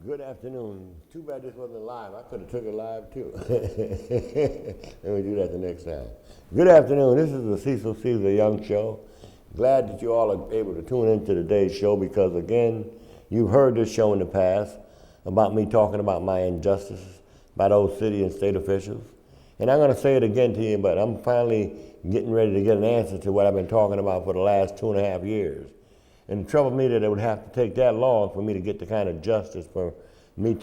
Good afternoon. Too bad this wasn't live. I could have took it live too. Let me do that the next time. Good afternoon. This is the Cecil Young Show. Glad that you all are able to tune into today's show because, again, you've heard this show in the past about me talking about my injustices by those city and state officials. And I'm going to say it again to you, but I'm finally getting ready to get an answer to what I've been talking about for the last 2.5 years. And it troubled me that it would have to take that long for me to get the kind of justice for me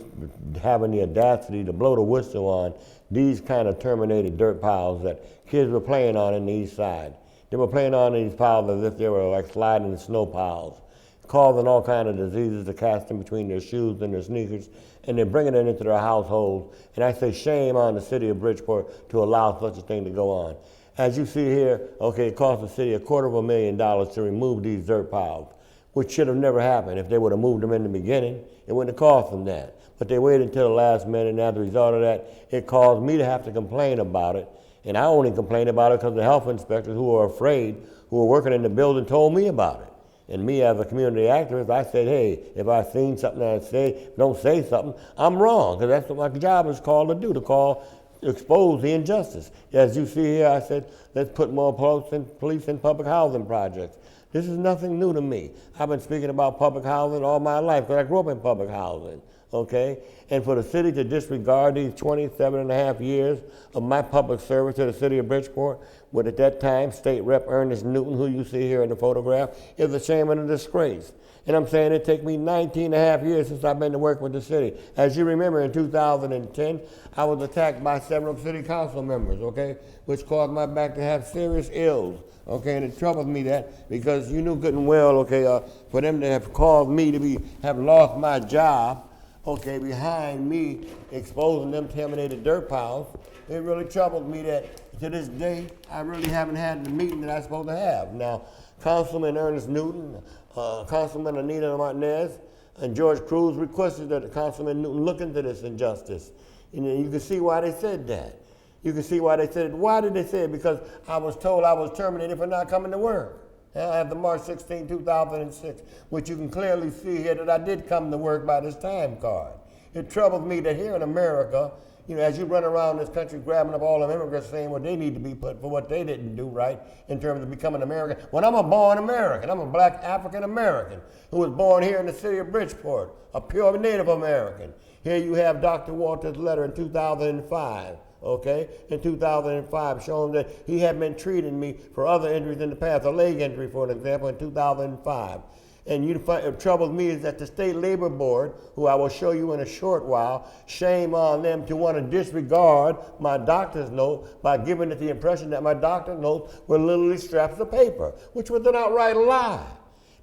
having the audacity to blow the whistle on these kind of terminated dirt piles that kids were playing on in the east side. They were playing on these piles as if they were like sliding snow piles, causing all kinds of diseases to cast in between their shoes and their sneakers, and they're bringing it into their households. And I say shame on the city of Bridgeport to allow such a thing to go on. As you see here, okay, it cost the city $250,000 to remove these dirt piles, which should have never happened. If they would have moved them in the beginning, it wouldn't have cost them that. But they waited until the last minute, and as a result of that, it caused me to have to complain about it. And I only complained about it because the health inspectors who were afraid, who were working in the building, told me about it. And me as a community activist, I said, hey, if I've seen something that I say, don't say something, I'm wrong, because that's what my job is called to do, to expose the injustice. As you see here, I said, let's put more police in public housing projects. This is nothing new to me. I've been speaking about public housing all my life because I grew up in public housing, okay? And for the city to disregard these 27.5 years of my public service to the city of Bridgeport, with at that time State Rep Ernest Newton, who you see here in the photograph, is a shame and a disgrace. And I'm saying it took me 19.5 years since I've been to work with the city. As you remember, in 2010, I was attacked by several city council members, okay, which caused my back to have serious ills, okay, and it troubles me that because you knew good and well, okay, for them to have caused me to have lost my job, okay, behind me exposing them contaminated dirt piles, it really troubled me that to this day, I really haven't had the meeting that I'm supposed to have. Now, Councilman Ernest Newton, Councilman Anita Martinez, and George Cruz requested that Councilman Newton look into this injustice. And you can see why they said that. You can see why they said it. Why did they say it? Because I was told I was terminated for not coming to work. After March 16, 2006, which you can clearly see here that I did come to work by this time card. It troubles me that here in America, you know, as you run around this country grabbing up all the immigrants saying what they need to be put for what they didn't do right in terms of becoming American. When I'm a born American, I'm a black African American who was born here in the city of Bridgeport, a pure Native American. Here you have Dr. Walter's letter in 2005. Okay, in 2005, showing that he had been treating me for other injuries in the past, a leg injury, for an example, in 2005. And what troubles me is that the State Labor Board, who I will show you in a short while, shame on them to want to disregard my doctor's note by giving it the impression that my doctor's notes were literally scraps of paper, which was an outright lie.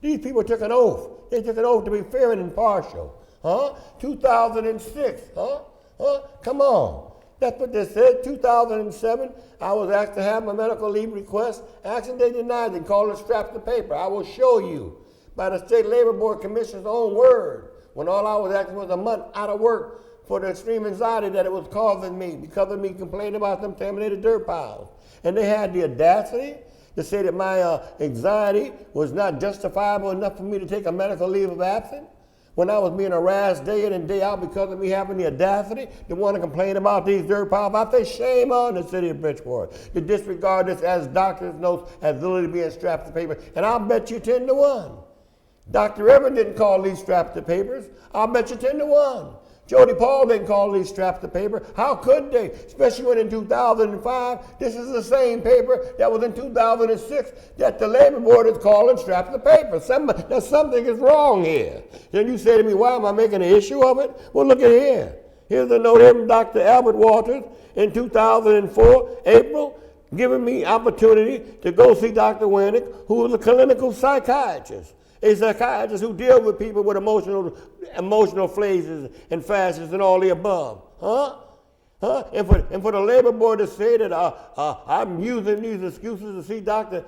These people took an oath. They took an oath to be fair and impartial. 2006, Come on. That's what they said. 2007, I was asked to have my medical leave request. Actually, they denied it, called it scraps of paper. I will show you by the State Labor Board Commissioner's own word, when all I was asking was a month out of work for the extreme anxiety that it was causing me because of me complaining about them contaminated dirt piles. And they had the audacity to say that my anxiety was not justifiable enough for me to take a medical leave of absence. When I was being harassed day in and day out because of me having the audacity to want to complain about these dirt piles, I say shame on the city of Bridgeport to disregard this as doctor's notes as literally being straps of paper. And I'll bet you 10 to 1. Dr. Evans didn't call these straps of papers. I'll bet you 10 to 1. Jody Paul didn't call these straps of paper. How could they? Especially when in 2005, this is the same paper that was in 2006 that the Labor Board is calling straps of paper. Something is wrong here. Then you say to me, why am I making an issue of it? Well, look at here. Here's a note here from Dr. Albert Walters in 2004, April, giving me opportunity to go see Dr. Wernick, who was a clinical psychiatrist. A psychiatrist who deals with people with emotional phases and phases and all the above. And for the Labor Board to say that I'm using these excuses to see Dr.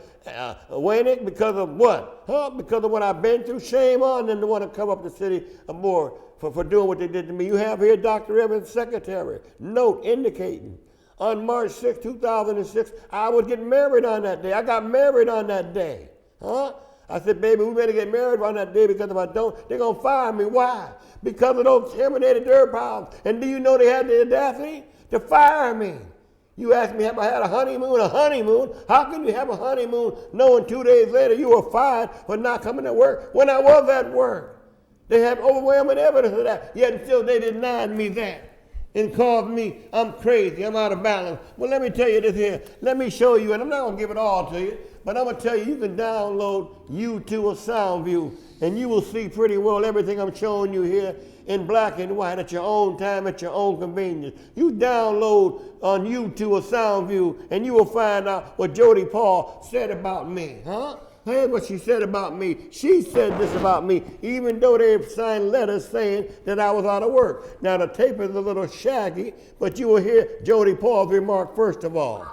Wernick because of what? Because of what I've been through? Shame on them to want to come up the city board for doing what they did to me. You have here Dr. Evans' secretary, note indicating on March 6, 2006, I would get married on that day. I got married on that day. I said, baby, we better get married on that day because if I don't, they're going to fire me. Why? Because of those terminated dirt piles. And do you know they had the audacity to fire me? You asked me, have I had a honeymoon? A honeymoon? How can you have a honeymoon knowing 2 days later you were fired for not coming to work when I was at work? They have overwhelming evidence of that. Yet still they denied me that and called me, I'm crazy, I'm out of balance. Well, let me tell you this here. Let me show you, and I'm not going to give it all to you, but I'm going to tell you, you can download YouTube or SoundView, and you will see pretty well everything I'm showing you here in black and white at your own time, at your own convenience. You download on YouTube or SoundView, and you will find out what Jody Paul said about me. Huh? Here's what she said about me. She said this about me, even though they signed letters saying that I was out of work. Now, the tape is a little shaggy, but you will hear Jody Paul's remark first of all.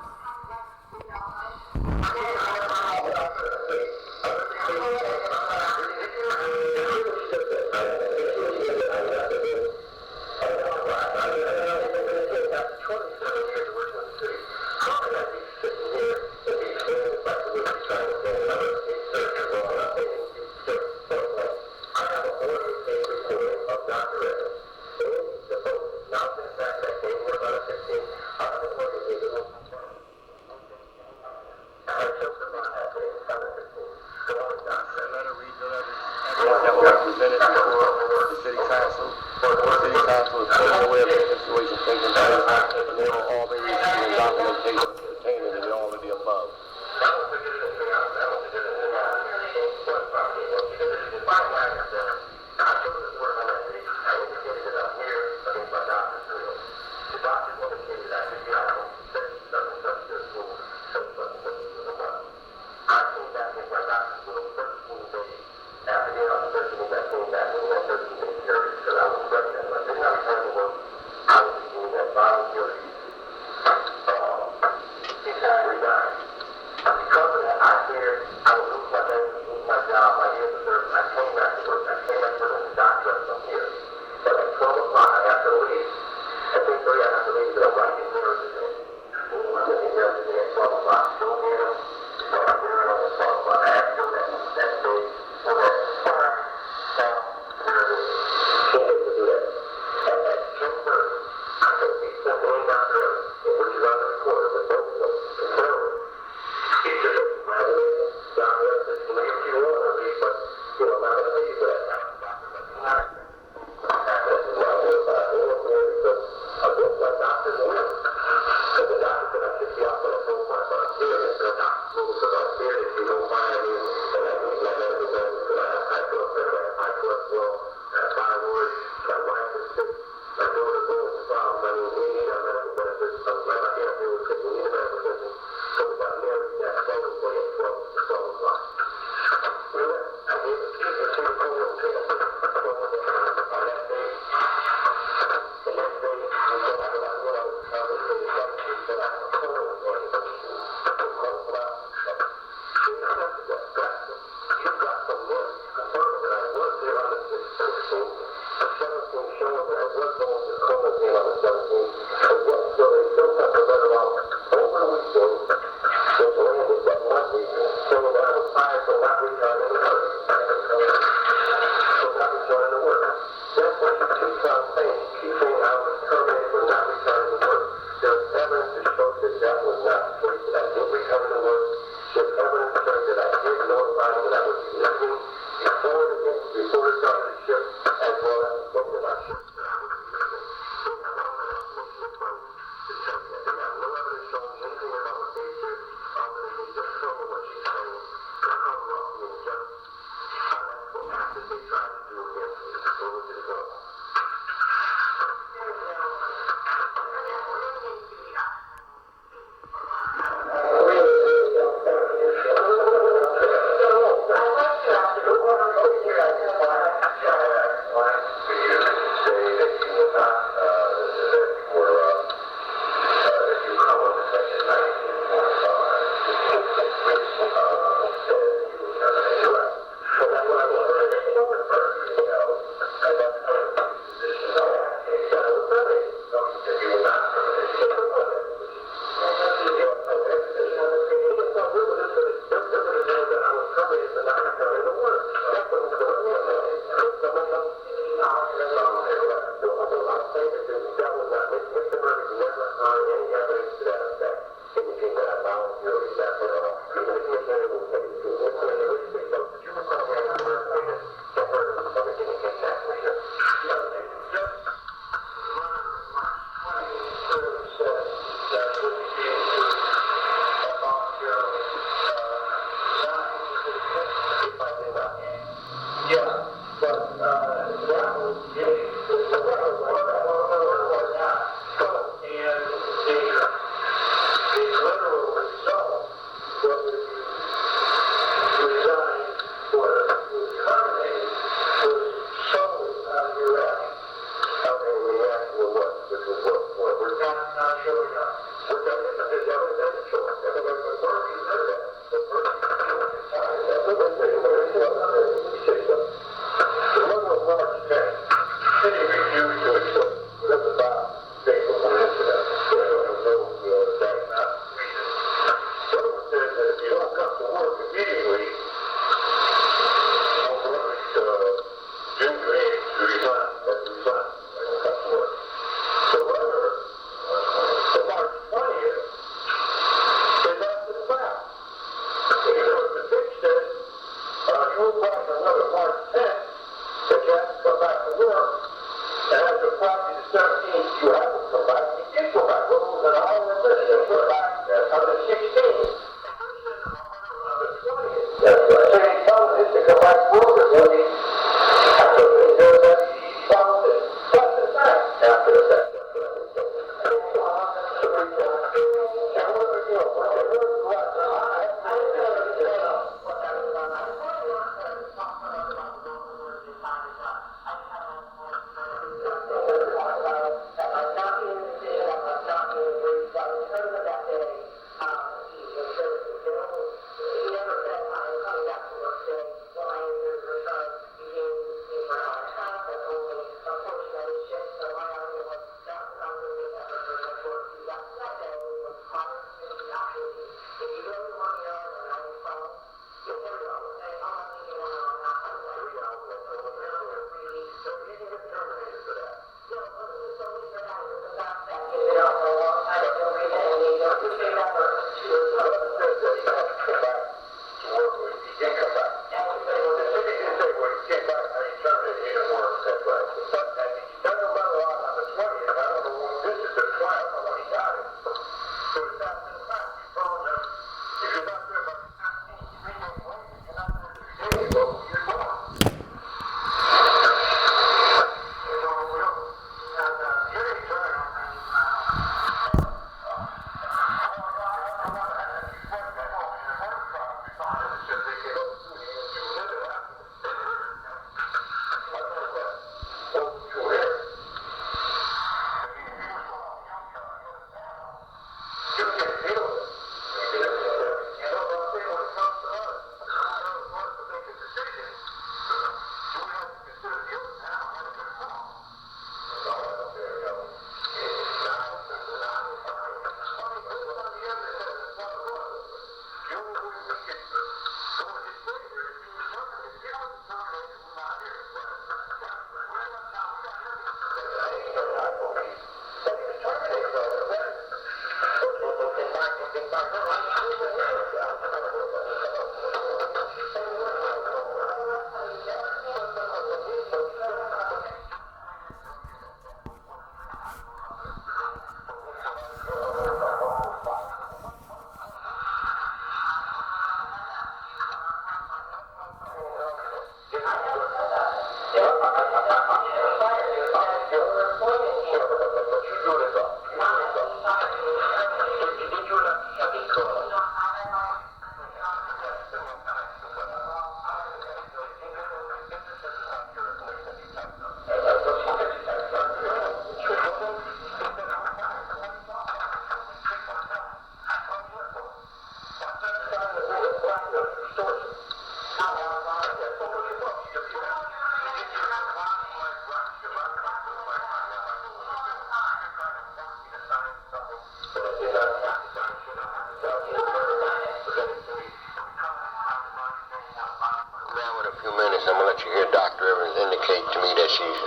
I'm gonna let you hear Dr. Evans indicate to me that she's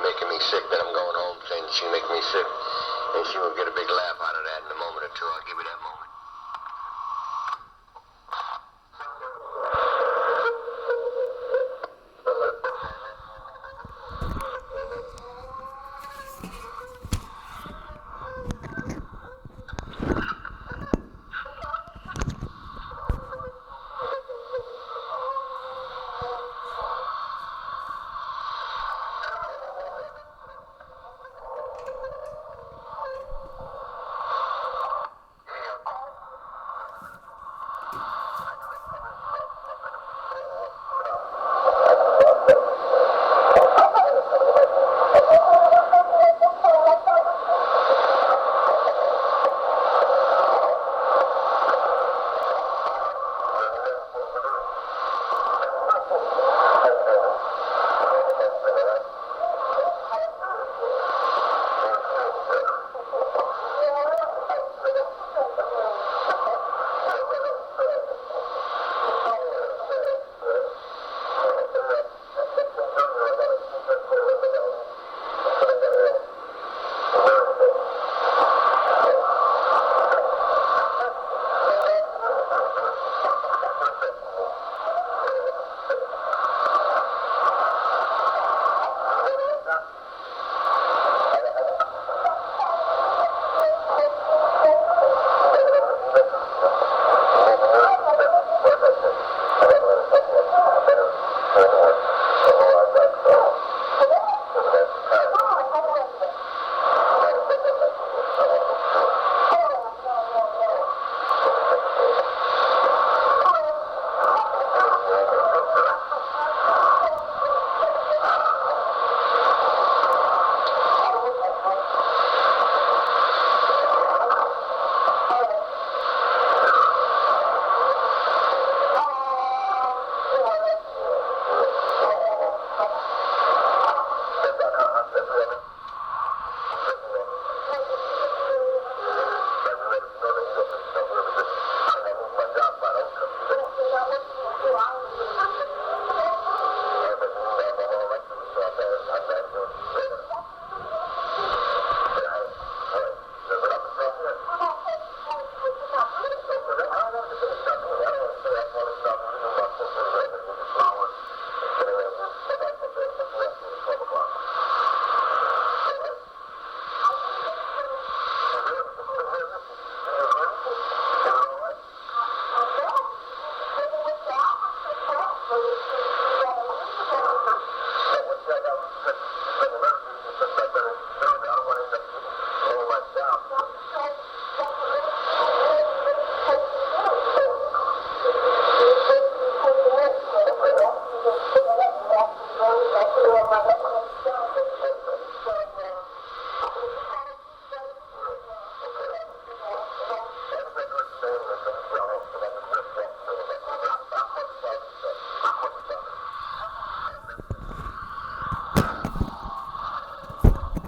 making me sick, that I'm going home, saying that she's making me sick, and she will get a big laugh out of that in a moment or two. I'll give you that moment.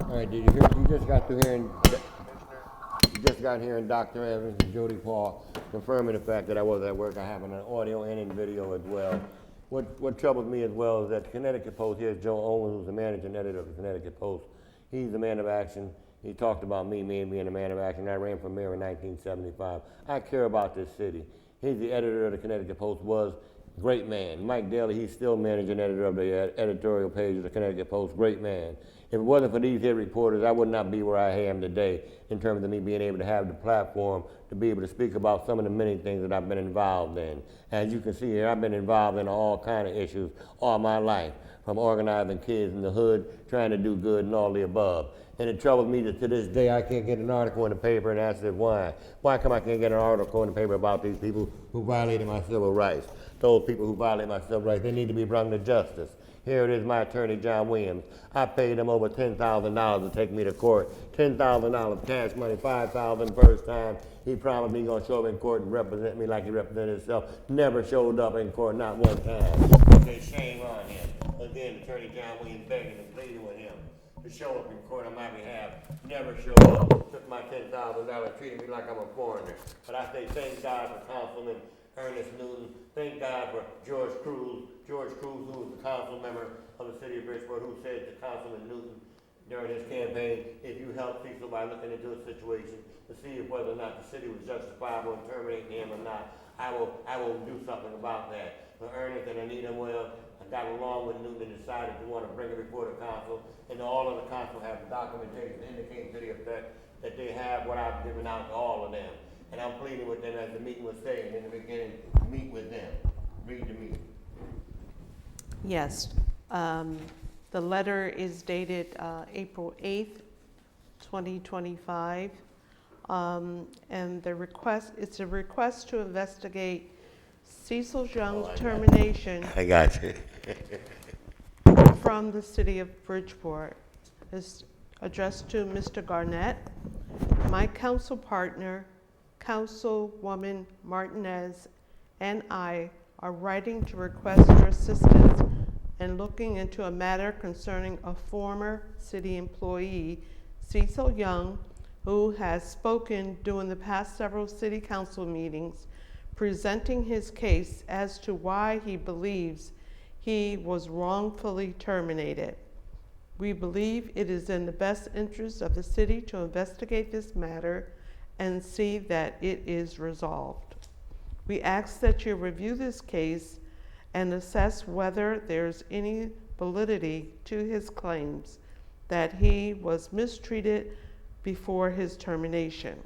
All right, did you hear? You just got hearing Dr. Evans and Jody Paul confirming the fact that I was at work. I have an audio and in video as well. What troubles me as well is that the Connecticut Post, here's Joe Owens, who's the managing editor of the Connecticut Post. He's a man of action. He talked about me being a man of action. I ran for mayor in 1975. I care about this city. He's the editor of the Connecticut Post, was great man. Mike Daly, he's still managing editor of the editorial page of the Connecticut Post, great man. If it wasn't for these hit reporters, I would not be where I am today in terms of me being able to have the platform to be able to speak about some of the many things that I've been involved in. As you can see here, I've been involved in all kind of issues all my life, from organizing kids in the hood, trying to do good, and all the above. And it troubles me that to this day I can't get an article in the paper and ask why. Why come I can't get an article in the paper about these people who violated my civil rights? Those people who violate my civil rights, they need to be brought to justice. Here it is, my attorney, John Williams. I paid him over $10,000 to take me to court. $10,000 cash money, $5,000 first time. He promised me he's going to show up in court and represent me like he represented himself. Never showed up in court, not one time. Okay, shame on him. Again, attorney John Williams begging and pleading with him to show up in court on my behalf. Never showed up. Took my $10,000, treated me like I'm a foreigner. But I say thank God for Councilman Ernest Newton. Thank God for George Cruz, who was the council member of the city of Bridgeport, who said to Councilman Newton during his campaign, if you help Cecil by looking into a situation to see if whether or not the city was justifiable in terminating him or not, I will do something about that. But Ernest and Anita Well, I got along with Newton and decided to want to bring a report to council, and all of the council have documentation indicating to the effect that they have what I've given out to all of them. And I'm pleading with them, as the meeting was saying in the beginning, meet with them. Read the meeting. Yes. The letter is dated April 8th, 2025. And it's a request to investigate Cecil Young's termination I got you. from the city of Bridgeport. It's addressed to Mr. Garnett, my council partner, Councilwoman Martinez, and I are writing to request your assistance in looking into a matter concerning a former city employee, Cecil Young, who has spoken during the past several city council meetings, presenting his case as to why he believes he was wrongfully terminated. We believe it is in the best interest of the city to investigate this matter and see that it is resolved. We ask that you review this case and assess whether there's any validity to his claims that he was mistreated before his termination.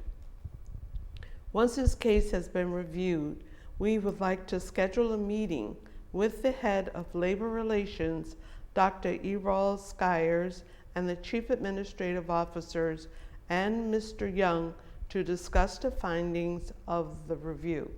Once this case has been reviewed, we would like to schedule a meeting with the head of labor relations, Dr. Errol Skyers, and the chief administrative officers and Mr. Young to discuss the findings of the review.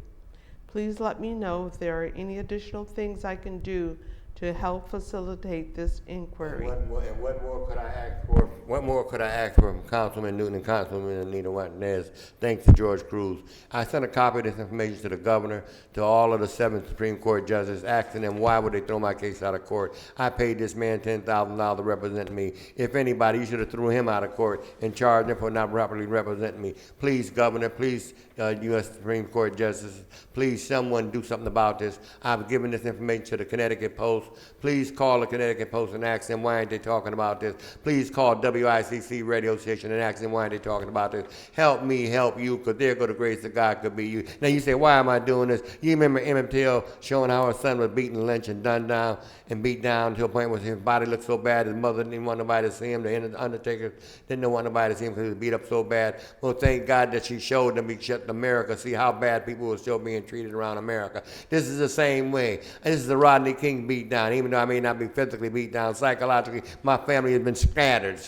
Please let me know if there are any additional things I can do to help facilitate this inquiry. What more could I ask for? What more could I ask for from Councilman Newton and Councilman Anita Martinez? Thanks to George Cruz. I sent a copy of this information to the governor, to all of the 7 Supreme Court judges, asking them why would they throw my case out of court. I paid this man $10,000 to represent me. If anybody, you should have threw him out of court and charged him for not properly representing me. Please, Governor, please, U.S. Supreme Court justices, please, someone do something about this. I've given this information to the Connecticut Post. Please call the Connecticut Post and ask them why aren't they talking about this. Please call WICC radio station and ask them why aren't they talking about this. Help me, help you, because there go the grace of God could be you. Now you say, why am I doing this? You remember Emmett Till showing how his son was beaten, lynched, and done down and beat down to a point where his body looked so bad his mother didn't want nobody to see him. The undertaker didn't want nobody to see him because he was beat up so bad. Well, thank God that she showed them, he shut America, see how bad people were still being treated around America. This is the same way. This is the Rodney King beat down. Even though I may not be physically beat down, psychologically, my family has been scattered,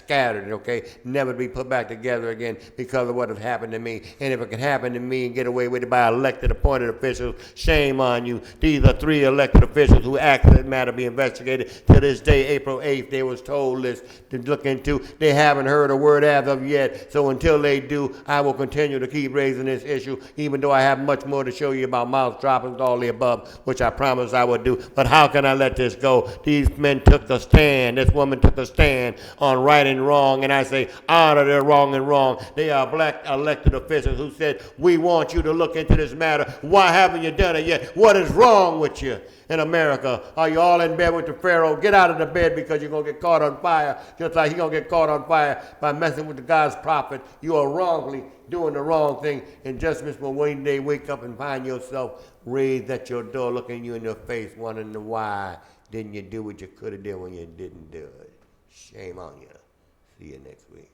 okay? Never to be put back together again because of what has happened to me. And if it can happen to me and get away with it by elected, appointed officials, shame on you. These are 3 elected officials who asked that matter be investigated. To this day, April 8th, they was told this to look into. They haven't heard a word as of yet. So until they do, I will continue to keep raising this issue, even though I have much more to show you about mouth droppings, all the above, which I promise I would do. But how can I let this go. These men took a stand. This woman took a stand on right and wrong. And I say, honor their wrong and wrong. They are black elected officials who said, we want you to look into this matter. Why haven't you done it yet? What is wrong with you in America? Are you all in bed with the Pharaoh? Get out of the bed because you're going to get caught on fire, just like he's going to get caught on fire by messing with the God's prophet. You are wrongly doing the wrong thing, and just when one day wake up and find yourself raised at your door looking you in your face wondering why didn't you do what you could have done when you didn't do it. Shame on you. See you next week.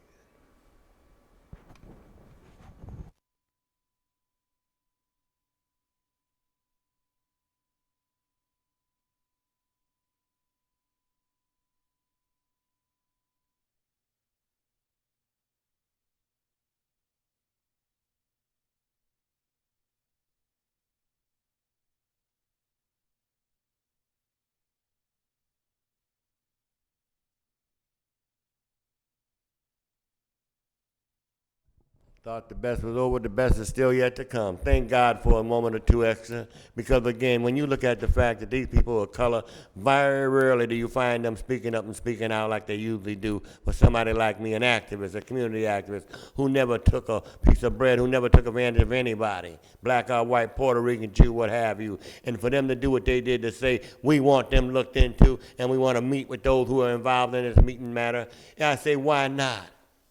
Thought the best was over, the best is still yet to come. Thank God for a moment or two extra, because again, when you look at the fact that these people of color, very rarely do you find them speaking up and speaking out like they usually do for somebody like me, an activist, a community activist, who never took a piece of bread, who never took advantage of anybody, black or white, Puerto Rican, Jew, what have you. And for them to do what they did to say, we want them looked into, and we want to meet with those who are involved in this meeting matter, and I say, why not?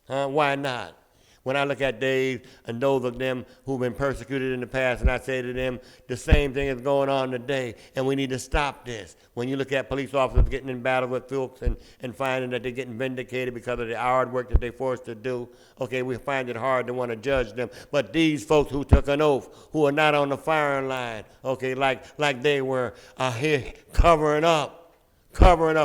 Why not? When I look at Dave and those of them who've been persecuted in the past, and I say to them, the same thing is going on today, and we need to stop this. When you look at police officers getting in battle with folks and finding that they're getting vindicated because of the hard work that they're forced to do, okay, we find it hard to want to judge them. But these folks who took an oath, who are not on the firing line, okay, like they were, are here covering up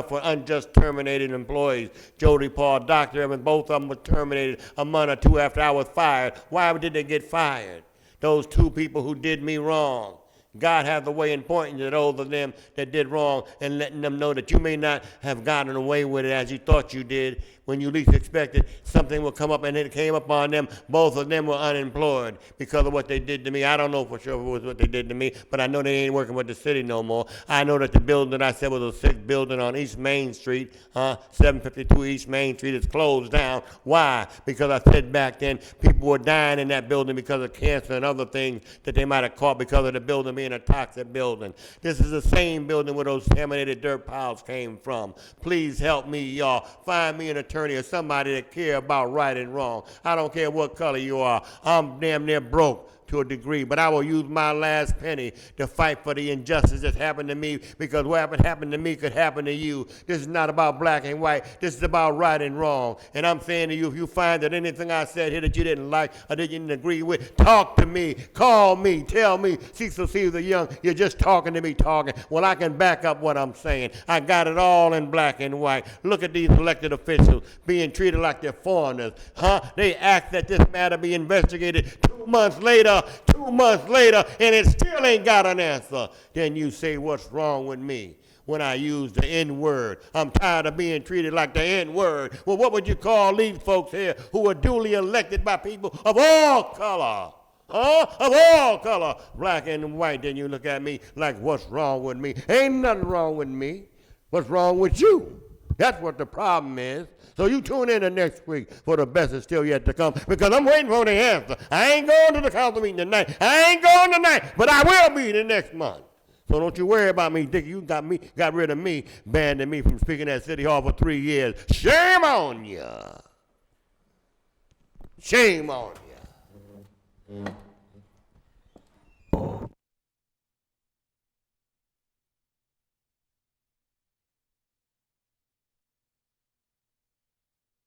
for unjust terminated employees. Jody Paul, Dr. Evans, both of them were terminated a month or two after I was fired. Why did they get fired? Those two people who did me wrong. God has a way in pointing to those of them that did wrong and letting them know that you may not have gotten away with it as you thought you did. When you least expected, something will come up, and it came upon them. Both of them were unemployed because of what they did to me. I don't know for sure if it was what they did to me, but I know they ain't working with the city no more. I know that the building that I said was a sick building on East Main Street, 752 East Main Street, is closed down. Why? Because I said back then people were dying in that building because of cancer and other things that they might have caught because of the building being a toxic building. This is the same building where those contaminated dirt piles came from. Please help me, y'all. Find me an attorney or somebody that care about right and wrong. I don't care what color you are. I'm damn near broke to a degree, but I will use my last penny to fight for the injustice that's happened to me, because what happened to me could happen to you. This is not about black and white. This is about right and wrong. And I'm saying to you, if you find that anything I said here that you didn't like or that you didn't agree with, talk to me, call me, tell me, Cecil Young, you're just talking to me, talking. Well, I can back up what I'm saying. I got it all in black and white. Look at these elected officials being treated like they're foreigners. They ask that this matter be investigated 2 months later, and it still ain't got an answer. Then you say, what's wrong with me when I use the N-word? I'm tired of being treated like the N-word. Well, what would you call these folks here who are duly elected by people of all color? Of all color, black and white? Then you look at me like, what's wrong with me? Ain't nothing wrong with me. What's wrong with you? That's what the problem is. So you tune in the next week for the best is still yet to come, because I'm waiting for the answer. I ain't going to the council meeting tonight. I ain't going tonight, but I will be the next month. So don't you worry about me, Dickie. You got rid of me, banning me from speaking at City Hall for 3 years. Shame on ya. Shame on ya.